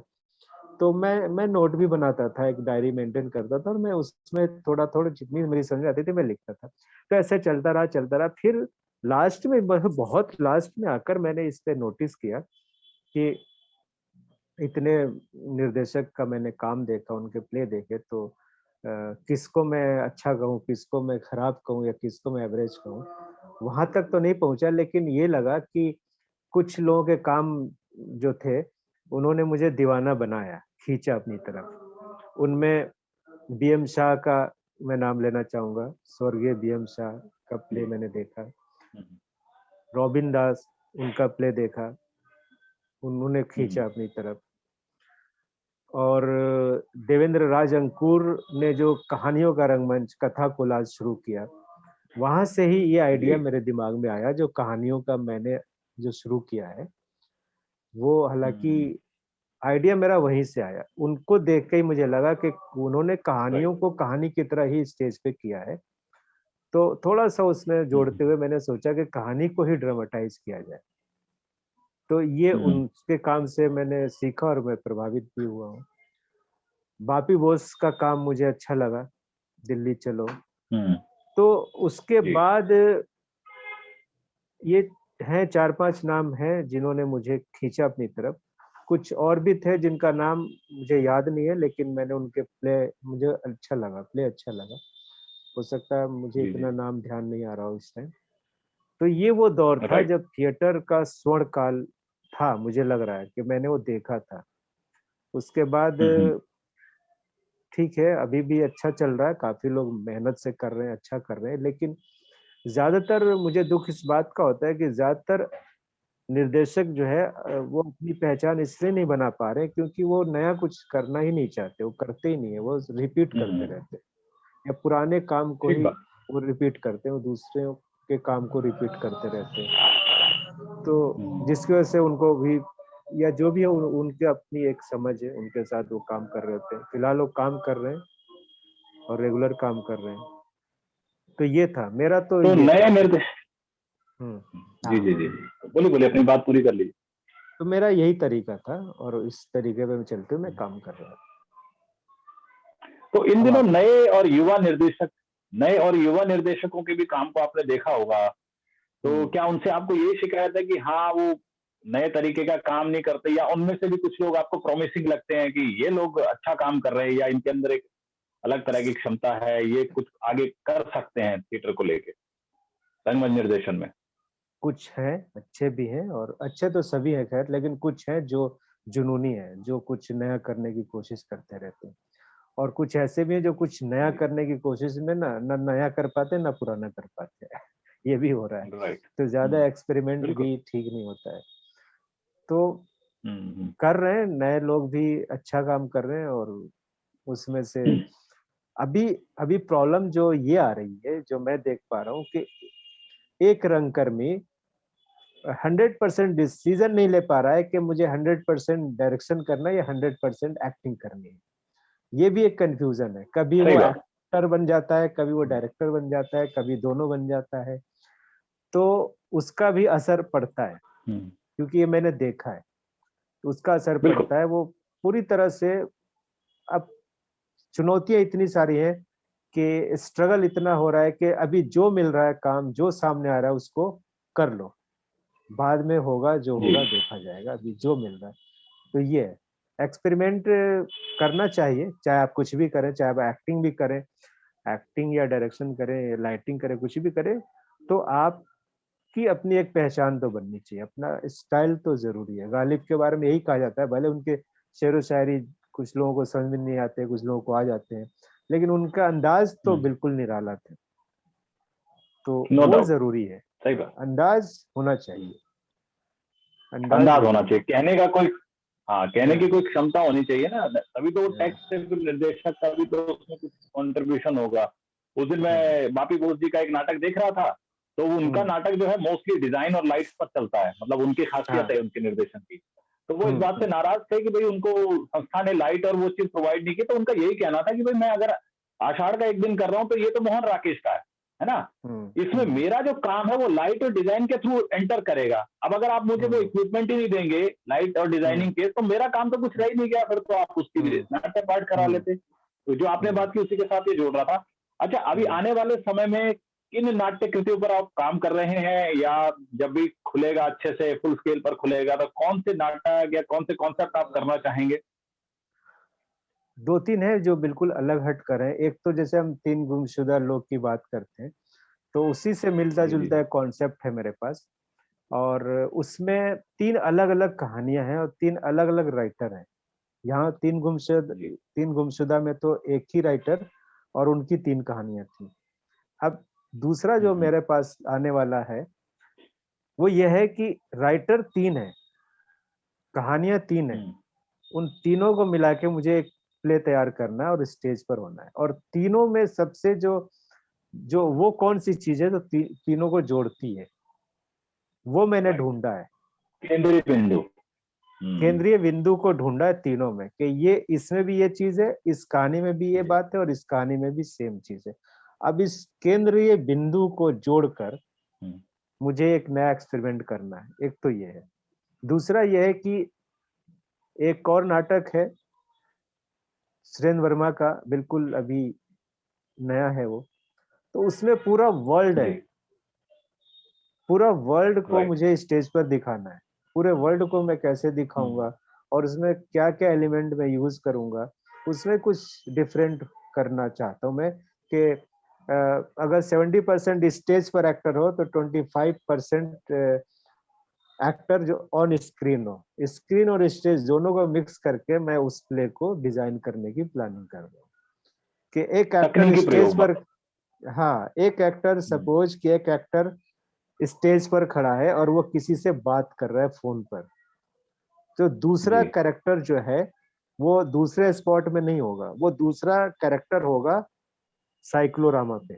तो मैं नोट भी बनाता था, एक डायरी मेंटेन करता था और मैं उसमें थोड़ा-थोड़ा जितनी मेरी समझ आती थी मैं लिखता था। तो ऐसे चलता रहा फिर लास्ट में बहुत लास्ट में आकर मैंने इस पे नोटिस किया कि इतने निर्देशक का मैंने काम देखा, उनके प्ले देखे तो किसको मैं अच्छा कहूँ, किसको मैं खराब कहूँ या किसको मैं एवरेज कहूँ। वहाँ तक तो नहीं पहुँचा लेकिन ये लगा कि कुछ लोगों के काम जो थे, उन्होंने मुझे दीवाना बनाया, खींचा अपनी तरफ। उनमें बीएम शाह का मैं नाम लेना चाहूँगा, स्वर्गीय बीएम शाह का प्ले जी। मैंने देखा। हुँ, रॉबिन दास, उनका प्ले देखा, उन्होंने हुँ, खींचा अपनी तरफ। और देवेंद्र राज अंकुर ने जो कहानियों का रंगमंच, कथा कोलाज शुरू किया, वहाँ से ही ये आइडिया जी। मेरे दिमाग में आया जो कहानियों का मैंने जो शुरू किया है, वो हालाँकि हुँ, आइडिया मेरा वहीं से आया। उनको देख के ही मुझे लगा कि उन्होंने राइट। कहानियों को कहानी की तरह ही स्टेज पे किया है, तो थोड़ा-सा उसमें हुँ, जोड़ते हुए मैंने सोचा कि कहानी को ही ड्रामेटाइज़ किया जाए। तो ये हुँ, उनके काम से मैंने सीखा और मैं प्रभावित भी हुआ हूँ। बापी बोस का काम मुझे अच्छा लगा, दिल्ली चलो। हुँ, तो उसके जी। बाद ये हैं 4-5 नाम हैं जिन्होंने मुझे खींचा अपनी तरफ। कुछ और भी थे जिनका नाम मुझे याद नहीं है लेकिन मैंने उनके प्ले अच्छा लगा। हो सकता है मुझे जी, जी। इतना नाम ध्यान नहीं आ रहा हो इस टाइम। तो ये वो दौर था राइट। जब थिएटर का स्वर्ण काल था, मुझे लग रहा है कि मैंने वो देखा था। उसके बाद हुँ, हुँ, ठीक है, अभी भी अच्छा चल रहा है, काफ़ी लोग मेहनत से कर रहे हैं, अच्छा कर रहे हैं, लेकिन ज़्यादातर मुझे दुःख इस बात का होता है कि ज़्यादातर निर्देशक जो है वो अपनी पहचान इसलिए नहीं बना पा रहे हैं क्योंकि वो नया कुछ करना ही नहीं चाहते, वो करते ही नहीं है, वो रिपीट करते हुँ, रहते हैं या पुराने काम को ठीक ही बात। वो रिपीट करते हैं, वो दूसरों के काम को रिपीट करते रहते हैं। तो हुँ, जिसकी वजह से उनको भी या जो भी है उनकी अपनी एक समझ है, उनके साथ वो काम कर रहे होते हैं। फिलहाल वो काम कर रहे हैं और रेगुलर काम कर रहे हैं। तो ये था, मेरा तो तो ये नए था। निर्देश हुँ, जी, हाँ। जी, जी। बोलिए, बोलिए अपनी बात पूरी कर लीजिए। तो मेरा यही तरीका था और इस तरीके पे मैं चलते हुए मैं हुँ। काम कर रहा हूँ। तो इन अब दिनों आप नए और युवा निर्देशकों के भी काम को आपने देखा होगा, तो हुँ। क्या उनसे आपको ये शिकायत है कि हाँ, वो नए तरीके का काम नहीं करते या उनमें से भी कुछ लोग आपको प्रॉमिसिंग लगते हैं कि ये लोग अच्छा काम कर रहे हैं या इनके अंदर एक अलग तरह की क्षमता है, ये कुछ आगे कर सकते हैं थिएटर को लेके, रंगमंच निर्देशन में? कुछ हैं, अच्छे भी हैं और अच्छे तो सभी हैं ख़ैर, लेकिन कुछ हैं जो जुनूनी हैं, जो कुछ नया करने की कोशिश करते रहते हैं। और कुछ ऐसे भी हैं जो कुछ नया जी, करने की कोशिश में ना नया कर पाते हैं, ना पुराना कर पाते हैं। ये भी हो रहा है। राइट। तो ज़्यादा हुँ, एक्सपेरिमेंट बिल्कुल। भी ठीक नहीं होता है। तो हुँ, हुँ। कर रहे हैं, नए लोग भी अच्छा काम कर रहे हैं और उसमें से अभी अभी प्रॉब्लम जो ये आ रही है, जो मैं देख पा रहा हूँ कि एक रंगकर्मी 100% डिसीज़न नहीं ले पा रहा है कि मुझे 100% डायरेक्शन करना है या 100% एक्टिंग करनी है। ये भी एक कन्फ्यूज़न है। कभी सही वो बात। एक्टर बन जाता है, कभी वो हुँ, डायरेक्टर बन जाता है, कभी दोनों बन जाता है। तो उसका भी असर पड़ता है, हुँ, क्योंकि ये मैंने देखा है। उसका असर बिल्कुल। पड़ता है, वो पूरी तरह से अब चुनौतियाँ इतनी सारी हैं कि स्ट्रगल इतना हो रहा है कि अभी जो मिल रहा है काम, जो सामने आ रहा है उसको कर लो। बाद में होगा, जो जी, होगा देखा जाएगा, अभी जो मिल रहा है। तो ये है, एक्सपेरिमेंट करना चाहिए, चाहे आप कुछ भी करें, चाहे आप एक्टिंग भी करें, एक्टिंग या डायरेक्शन करें, लाइटिंग करें, कुछ भी करें, तो आपकी अपनी एक पहचान तो बननी चाहिए, अपना स्टाइल तो ज़रूरी है। गालिब के बारे में यही कहा जाता है, भले उनके शेरो शायरी कुछ लोगों को समझ में नहीं आते, कुछ लोगों को आ जाते हैं, लेकिन उनका अंदाज़ तो हुँ, बिल्कुल निराला था। तो नो वो डाउट, ज़रूरी है, सही बात। अंदाज़ होना हुँ, चाहिए, अंदाज़ अंदाज़ होना ज़रूरी चाहिए, है। कहने का कोई हाँ, कहने की हुँ, कोई क्षमता होनी चाहिए ना, तभी तो वो हुँ, टेक्स्ट से फिर निर्देशक का भी तो उसमें कुछ कंट्रीब्यूशन होगा। उस दिन हुँ, मैं बापी बोस जी का एक नाटक देख रहा था, तो उनका हुँ, नाटक जो है मोस्टली डिज़ाइन और लाइट्स पर चलता है, मतलब उनकी खासियत हाँ, है उनके निर्देशन की। तो वो इस हुँ, बात से हुँ, नाराज़ थे कि भई उनको संस्था ने लाइट और वो चीज़ प्रोवाइड नहीं की, तो उनका यही कहना था कि भई मैं अगर आषाढ़ का एक दिन कर रहा हूँ, तो ये तो मोहन राकेश का है। है ना? इसमें मेरा जो काम है वो लाइट और डिजाइन के थ्रू एंटर करेगा। अब अगर आप मुझे वो इक्विपमेंट ही नहीं देंगे लाइट और डिजाइनिंग के, तो मेरा काम तो कुछ रह ही नहीं गया, फिर तो आप उसकी भी नाट्य पाठ करा लेते। तो जो आपने बात की उसी के साथ ये जोड़ रहा था। अच्छा, अभी आने वाले समय में किन नाट्य कृतियों पर आप काम कर रहे हैं, या जब भी खुलेगा अच्छे से फुल स्केल पर खुलेगा तो कौन से नाटक या कौन से कॉन्सेप्ट आप करना चाहेंगे? 2-3 है जो बिल्कुल अलग हटकर है। एक तो जैसे हम 3 गुमशुदा लोग की बात करते हैं, तो उसी से जी, जी, मिलता-जुलता जी। एक कॉन्सेप्ट है मेरे पास और उसमें 3 अलग-अलग कहानियाँ हैं और 3 अलग-अलग राइटर हैं। यहाँ 3 गुमशुदा में तो एक ही राइटर और उनकी 3 कहानियाँ थी। अब दूसरा हुँ, जो हुँ, मेरे पास आने वाला है, वो ये है कि राइटर 3 हैं, कहानियाँ 3 हैं। हुँ, उन तीनों को मिला के मुझे एक प्ले तैयार करना है और स्टेज पर होना है और तीनों में सबसे जो जो वो कौन-सी चीज़ है जो तीनों को जोड़ती है, वो मैंने राइट। ढूँढा है। केंद्रीय बिंदु। हुँ, हुँ, केंद्रीय बिंदु को ढूँढा है तीनों में कि ये इसमें भी ये चीज़ है, इस कहानी में भी ये जी। बात है और इस कहानी में भी सेम चीज़ है। अब इस केंद्रीय बिंदु को जोड़कर हुँ, मुझे एक नया एक्सपेरिमेंट करना है, एक तो ये है। दूसरा ये है कि एक और नाटक है, सुरेंद्र वर्मा का बिल्कुल अभी नया है वो, तो उसमें पूरा वर्ल्ड जी, है। पूरा वर्ल्ड को राइट, मुझे स्टेज पर दिखाना है। पूरे वर्ल्ड को मैं कैसे हुँ, दिखाऊँगा और उसमें क्या-क्या एलिमेंट मैं यूज़ करूँगा, उसमें कुछ डिफरेंट करना चाहता हूँ मैं कि अगर 70% स्टेज पर एक्टर हो तो 25% एक्टर जो ऑन स्क्रीन हो। स्क्रीन और स्टेज दोनों को मिक्स करके मैं उस प्ले को डिज़ाइन करने की प्लानिंग कर रहा हूँ, कि एक एक्टर तकनीकी स्टेज प्रयोग पर मतलब। हाँ, एक एक्टर हुँ, सपोज़ कि एक एक्टर स्टेज पर खड़ा है और वो किसी से बात कर रहा है फ़ोन पर। तो दूसरा जी, कैरेक्टर जो है, वो दूसरे स्पॉट में नहीं होगा, वो दूसरा कैरेक्टर होगा साइक्लोरामा पे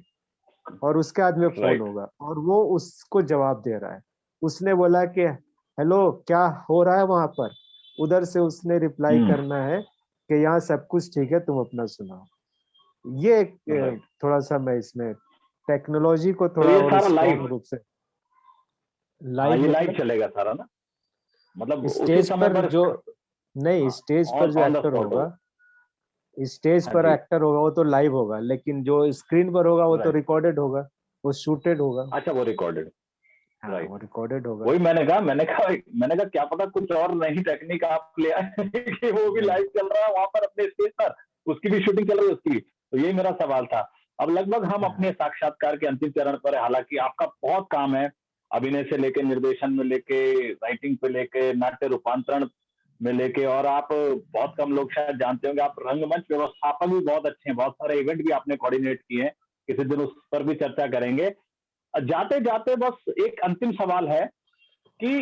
और उसके हाथ में फ़ोन राइट, होगा और वो उसको जवाब दे रहा है। उसने बोला कि हेलो, क्या हो रहा है वहाँ पर? उधर से उसने रिप्लाई हुँ, करना है कि यहाँ सब कुछ ठीक है, तुम अपना सुनाओ। ये एक राइट। थोड़ा-सा मैं इसमें टेक्नोलॉजी को तो थोड़ा ये और सारा लाइव, स्ट्रॉन्ग रूप से हाँ, लाइव ये लाइव मतलब चलेगा सारा ना? मतलब उसी स्टेज समय पर पर जो नहीं, स्टेज पर ऑन जो ऑन द एक्टर स्पॉट होगा होगा। स्टेज हाँ पर जी, एक्टर होगा वो तो लाइव होगा, लेकिन जो स्क्रीन पर होगा वो तो राइट। रिकॉर्डेड होगा, वो शूटेड होगा। अच्छा, वो रिकॉर्डेड, हाँ, राइट। वो रिकॉर्डेड होगा। वही मैंने कहा क्या पता कुछ और नई टेक्निक आप ले आए कि वो भी नहीं, लाइव चल रहा है वहाँ पर अपने स्टेज पर, उसकी भी शूटिंग चल रही है उसकी भी। तो यही मेरा सवाल था। अब लगभग हम हाँ, अपने साक्षात्कार के अंतिम चरण पर हैं, हालाँकि आपका बहुत काम है, अभिनय से लेके निर्देशन में लेके, राइटिंग पे लेके, नाट्य रूपांतरण में लेके, और आप बहुत कम लोग शायद जानते होंगे, आप रंगमंच व्यवस्थापक भी बहुत अच्छे हैं, बहुत सारे इवेंट भी आपने कोऑर्डिनेट किए हैं। किसी दिन उस पर भी चर्चा करेंगे। जाते-जाते बस एक अंतिम सवाल है कि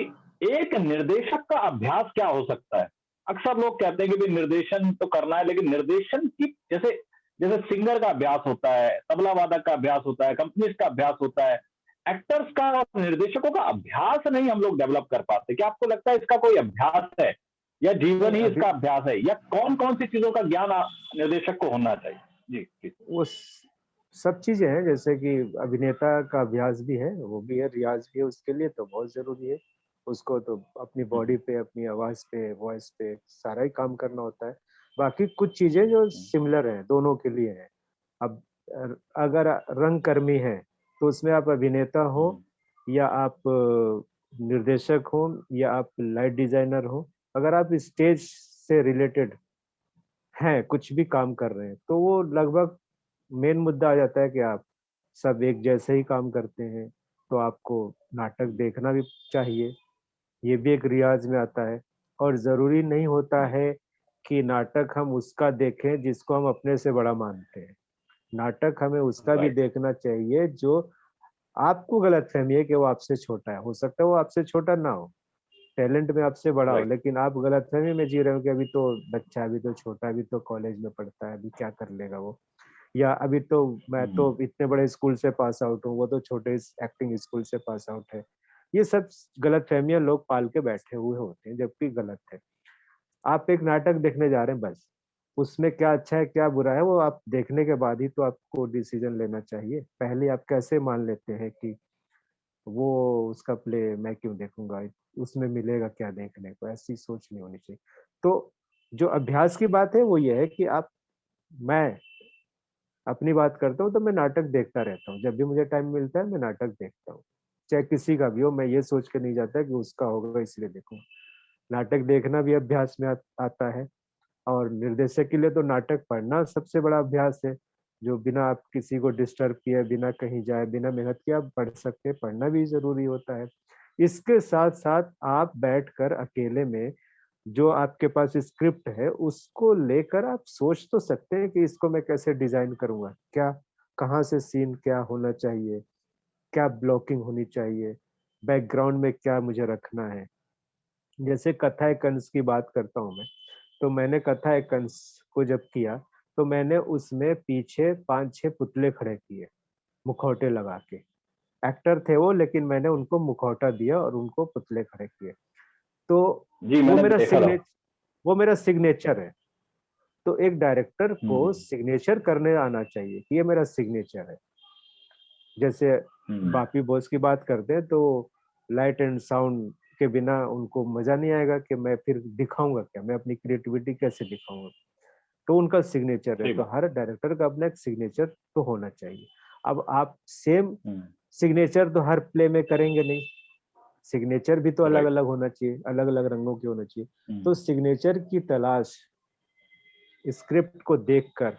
एक निर्देशक का अभ्यास क्या हो सकता है? अक्सर लोग कहते हैं कि भई निर्देशन तो करना है, लेकिन निर्देशन की जैसे जैसे सिंगर का अभ्यास होता है, तबला वादक का अभ्यास होता है, कंपनीस्ट का अभ्यास होता है, एक्टर्स का और निर्देशकों का अभ्यास नहीं हम लोग डेवलप कर पाते। क्या आपको लगता है इसका कोई अभ्यास है? या जीवन नहीं ही अभी इसका अभ्यास है? या कौन-कौन सी चीज़ों का ज्ञान निर्देशक को होना चाहिए? जी, जी। वो सब चीज़ें हैं जैसे कि अभिनेता का अभ्यास भी है, वो भी है, रियाज़ भी है उसके लिए तो बहुत ज़रूरी है। उसको तो अपनी हुँ, बॉडी हुँ, पे, अपनी आवाज़ पे, वॉइस पे सारा ही काम करना होता है। बाकी कुछ चीज़ें जो हुँ, सिमिलर हैं, दोनों के लिए हैं। अब अगर रंगकर्मी हैं, तो उसमें आप अभिनेता हो हुँ, या आप निर्देशक हो या आप लाइट डिज़ाइनर हो, अगर आप स्टेज से रिलेटेड हैं, कुछ भी काम कर रहे हैं, तो वो लगभग मेन मुद्दा आ जाता है कि आप सब एक जैसे ही काम करते हैं, तो आपको नाटक हुँ, देखना भी चाहिए, ये भी एक रियाज़ में आता है और ज़रूरी नहीं होता जी, है कि नाटक हम उसका देखें जिसको हम अपने से बड़ा मानते हैं। नाटक हमें उसका भी राइट, देखना चाहिए जो आपको गलतफ़हमी है कि वो आपसे छोटा है, हो सकता है वो आपसे छोटा ना हो, टैलेंट में आपसे बड़ा हो, राइट। लेकिन आप गलतफ़हमी में जी रहे हो कि अभी तो बच्चा है, अभी तो छोटा है, अभी तो कॉलेज में पढ़ता है, अभी क्या कर लेगा वो? या अभी तो मैं हुँ, तो हुँ, इतने बड़े स्कूल से पास आउट हूँ, वो तो छोटे एक्टिंग स्कूल से पास आउट है। ये सब गलतफ़हमियाँ लोग पाल के बैठे हुए होते हैं, जबकि गलत है। आप एक नाटक देखने जा रहे हैं बस, उसमें क्या अच्छा है, क्या बुरा है, वो आप देखने के बाद ही तो आपको डिसीजन लेना चाहिए। पहले आप कैसे मान लेते हैं कि वो उसका प्ले मैं क्यों देखूँगा? उसमें मिलेगा क्या देखने को? ऐसी सोच नहीं होनी चाहिए। तो जो अभ्यास की बात है वो ये है कि मैं अपनी बात करता हूँ तो मैं नाटक देखता रहता हूँ। जब भी मुझे टाइम मिलता है मैं नाटक देखता हूँ। चाहे किसी का भी हो, मैं ये सोच के नहीं जाता कि उसका होगा इसलिए देखूँगा। नाटक देखना भी अभ्यास में आता है और निर्देशक के लिए तो नाटक पढ़ना सबसे बड़ा अभ्यास है, जो बिना आप किसी को डिस्टर्ब किए, बिना कहीं जाए, बिना मेहनत किए आप पढ़ सकते हैं, पढ़ना भी ज़रूरी होता है। इसके साथ-साथ आप बैठकर अकेले में जो आपके पास स्क्रिप्ट है, उसको लेकर आप सोच तो सकते हैं कि इसको मैं कैसे डिज़ाइन करूँगा? कहाँ से सीन क्या होना चाहिए? क्या ब्लॉकिंग होनी चाहिए? बैकग्राउंड में क्या मुझे रखना है? जैसे कथा एक कंस की बात करता हूँ मैं, तो मैंने कथा एक कंस को जब किया, तो मैंने उसमें पीछे 5-6 पुतले खड़े किए, मुखौटे लगा के। एक्टर थे वो लेकिन मैंने उनको मुखौटा दिया और उनको पुतले खड़े किए। तो जी, वो मैंने मेरा देखा था। सिग्नेचर है। तो एक डायरेक्टर को हम्म। सिग्नेचर करने आना चाहिए कि ये मेरा सिग्नेचर है। जैसे हम्म। बापी बॉस की बात करते हैं तो लाइट एंड साउंड के बिना उनको मजा नहीं आएगा कि मैं फिर दिखाऊंगा क्या, मैं अपनी क्रिएटिविटी कैसे दिखाऊंगा। तो उनका सिग्नेचर है, सही तो बात। हर डायरेक्टर का अपना एक सिग्नेचर तो होना चाहिए। अब आप सेम हम्म। सिग्नेचर तो हर प्ले में करेंगे नहीं, सिग्नेचर भी तो अलग राइट। अलग होना चाहिए, अलग अलग रंगों की होना चाहिए। तो हम्म। सिग्नेचर की तलाश स्क्रिप्ट को देखकर,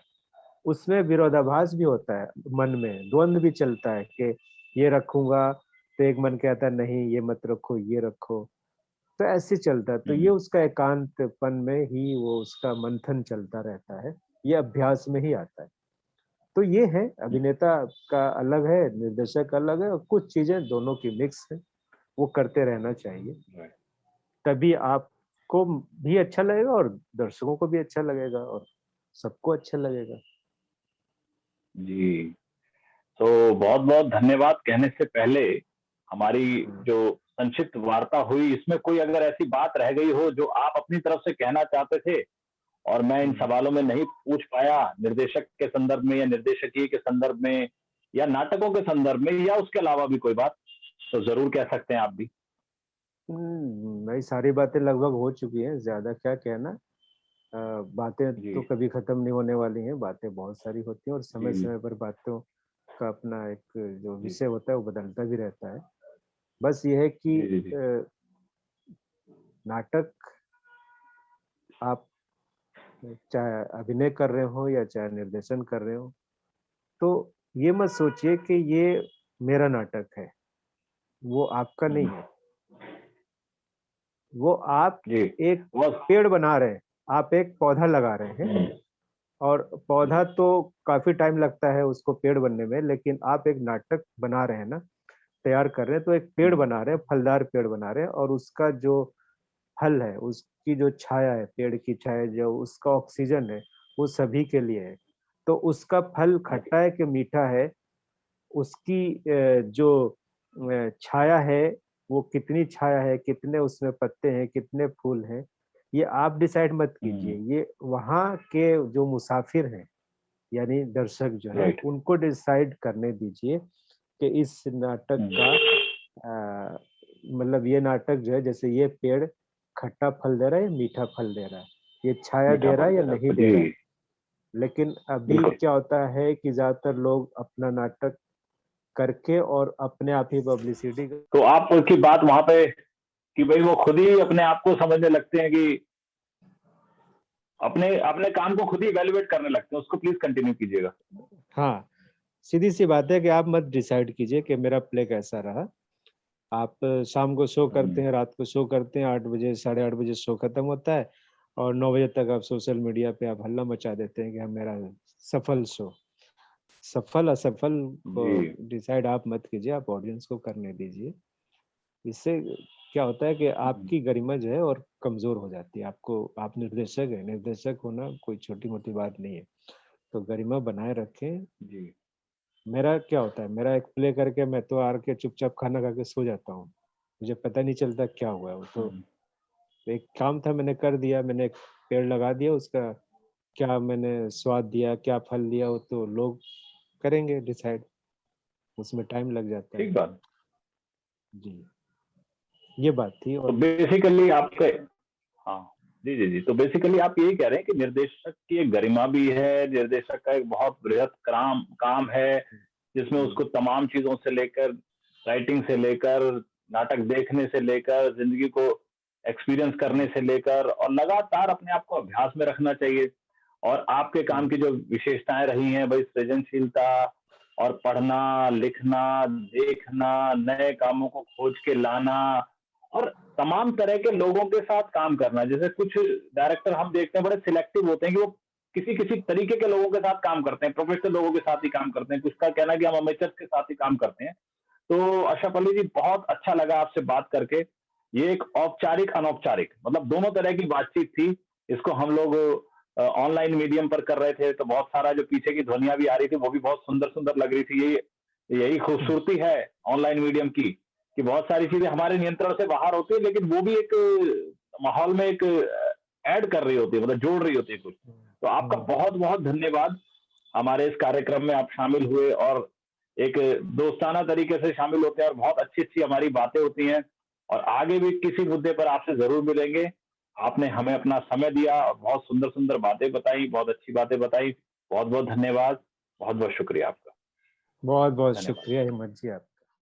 उसमें विरोधाभास भी होता है, मन में द्वंद भी चलता है कि ये रखूंगा, तो एक मन कहता है नहीं ये मत रखो, ये रखो। तो ऐसे चलता है, तो ये हम्म। उसका एकांतपन में ही वो उसका मंथन चलता रहता है, ये अभ्यास में ही आता है। तो ये है, अभिनेता का अलग है, निर्देशक अलग है और कुछ चीजें दोनों की मिक्स है, वो करते रहना चाहिए। राइट। तभी आपको भी अच्छा लगेगा और दर्शकों को भी अच्छा लगेगा और सबको अच्छा लगेगा। जी। तो बहुत बहुत धन्यवाद। कहने से पहले हमारी हुँ। जो संक्षिप्त वार्ता हुई, इसमें कोई अगर ऐसी बात रह गई हो जो आप अपनी तरफ से कहना चाहते थे और मैं इन हुँ। सवालों में नहीं पूछ पाया, निर्देशक के संदर्भ में या निर्देशकीय के संदर्भ में या नाटकों के संदर्भ में या उसके अलावा भी कोई बात, तो जरूर कह सकते हैं आप भी। मेरी सारी बातें लगभग हो चुकी हैं, ज़्यादा क्या कहना। बातें जी। तो कभी खत्म नहीं होने वाली हैं, बातें बहुत सारी होती हैं और जी। समय-समय पर बातों का अपना एक जो जी। विषय होता है, वो बदलता भी रहता है। बस ये है कि जी। जी। जी। नाटक आप चाहे अभिनय कर रहे हो या चाहे निर्देशन कर रहे हो, तो ये मत सोचिए कि ये मेरा नाटक है, वो आपका नहीं हम्म। है। वो आप जी। एक बस। पेड़ बना रहे हैं, आप एक पौधा लगा रहे हैं हम्म। और पौधा जी। तो काफ़ी टाइम लगता है उसको पेड़ बनने में, लेकिन आप एक नाटक बना रहे हैं ना, तैयार कर रहे हैं, तो एक पेड़ हम्म। बना रहे हैं, फलदार पेड़ बना रहे हैं और उसका जो फल है, उसकी जो छाया है, पेड़ की छाया जो उसका ऑक्सीजन है, वो सभी के लिए है। तो उसका फल जी। खट्टा है कि मीठा है, उसकी जो छाया है, वो कितनी छाया है, कितने उसमें पत्ते हैं, कितने फूल हैं, ये आप डिसाइड मत कीजिए। हम्म। ये वहाँ के जो मुसाफिर हैं, यानी दर्शक जो हैं, राइट। उनको डिसाइड करने दीजिए कि इस नाटक का हम्म। मतलब ये नाटक जो है, जैसे ये पेड़ खट्टा फल दे रहा है या मीठा फल दे रहा है, ये छाया मीठा दे रहा फल है या दे रहा नहीं है दे जी। रहा है। लेकिन अभी बिल्कुल। क्या होता है कि ज़्यादातर लोग अपना नाटक करके और अपने आप ही पब्लिसिटी तो आपकी बात वहां पे कि भाई वो खुद ही अपने आप को समझने लगते हैं कि अपने अपने काम को खुद ही इवैल्यूएट करने लगते हैं। उसको प्लीज कंटिन्यू कीजिएगा। हाँ, सीधी-सी बात है कि आप मत डिसाइड कीजिए कि मेरा प्ले कैसा रहा। आप शाम को शो करते हम्म। हैं, रात को शो करते हैं, 8 बजे, साढ़े 8 बजे शो खत्म होता है और 9 बजे तक आप सोशल मीडिया पे आप हल्ला मचा देते हैं कि हाँ, मेरा सफल शो। सफल-असफल को जी। डिसाइड आप मत कीजिए, आप ऑडियंस को करने दीजिए। इससे क्या होता है कि हम्म। आपकी गरिमा जो है और कमज़ोर हो जाती है। आप निर्देशक हैं, निर्देशक होना कोई छोटी-मोटी बात नहीं है। तो गरिमा बनाए रखें। जी। मेरा क्या होता है, मेरा एक प्ले करके मैं तो आके के चुपचाप खाना खा के सो जाता हूँ। मुझे पता नहीं चलता क्या हुआ है, वो तो हम्म। एक काम था मैंने कर दिया, मैंने एक पेड़ लगा दिया, उसका क्या मैंने स्वाद दिया, क्या फल दिया, वो तो लोग करेंगे डिसाइड, उसमें टाइम लग जाता है। ठीक बात। जी, ये बात थी। तो और बेसिकली आपके, हाँ, जी जी जी, तो बेसिकली आप यही कह रहे हैं कि निर्देशक की एक गरिमा भी है, निर्देशक का एक बहुत बृहत काम काम है, जिसमें जी, उसको तमाम चीजों से लेकर, राइटिंग से लेकर, नाटक देखने से लेकर, जिंदगी को एक्सपीरियंस करने से लेकर, और लगातार अपने आप को अभ्यास में रखना चाहिए। और आपके काम जी, की जो विशेषताएं रही हैं भाई, सृजनशीलता और पढ़ना, लिखना, देखना, नए कामों को खोज के लाना, और तमाम तरह के लोगों के साथ काम करना। जैसे कुछ डायरेक्टर हम देखते हैं बड़े सिलेक्टिव होते हैं कि वो किसी किसी तरीके के लोगों के साथ काम करते हैं, प्रोफेशनल लोगों के साथ ही काम करते हैं, कुछ का कहना है कि हम अमेचर्स के साथ ही काम करते हैं। तो अशरफ अली जी, बहुत अच्छा लगा आपसे बात करके। ये एक औपचारिक अनौपचारिक मतलब दोनों तरह की बातचीत थी। इसको हम लोग ऑनलाइन मीडियम पर कर रहे थे, तो बहुत सारा जो पीछे की ध्वनियां भी आ रही थी वो भी बहुत सुंदर सुंदर लग रही थी। यही खूबसूरती है ऑनलाइन मीडियम की, कि बहुत सारी चीजें हमारे नियंत्रण से बाहर होती है, लेकिन वो भी एक माहौल में एक ऐड कर रही होती है, मतलब जोड़ रही होती है कुछ। तो आपका हुँ, बहुत बहुत धन्यवाद, हमारे इस कार्यक्रम में आप शामिल हुए और एक दोस्ताना तरीके से शामिल होते हैं, और बहुत अच्छी अच्छी हमारी बातें होती हैं। और आगे भी किसी मुद्दे पर आपसे जरूर मिलेंगे। आपने हमें अपना समय दिया और बहुत सुंदर सुंदर बातें बताई, बहुत अच्छी बातें बताई। बहुत बहुत धन्यवाद, बहुत बहुत शुक्रिया आपका। बहुत-बहुत धन्यवाद। शुक्रिया हिम्मत जी, आप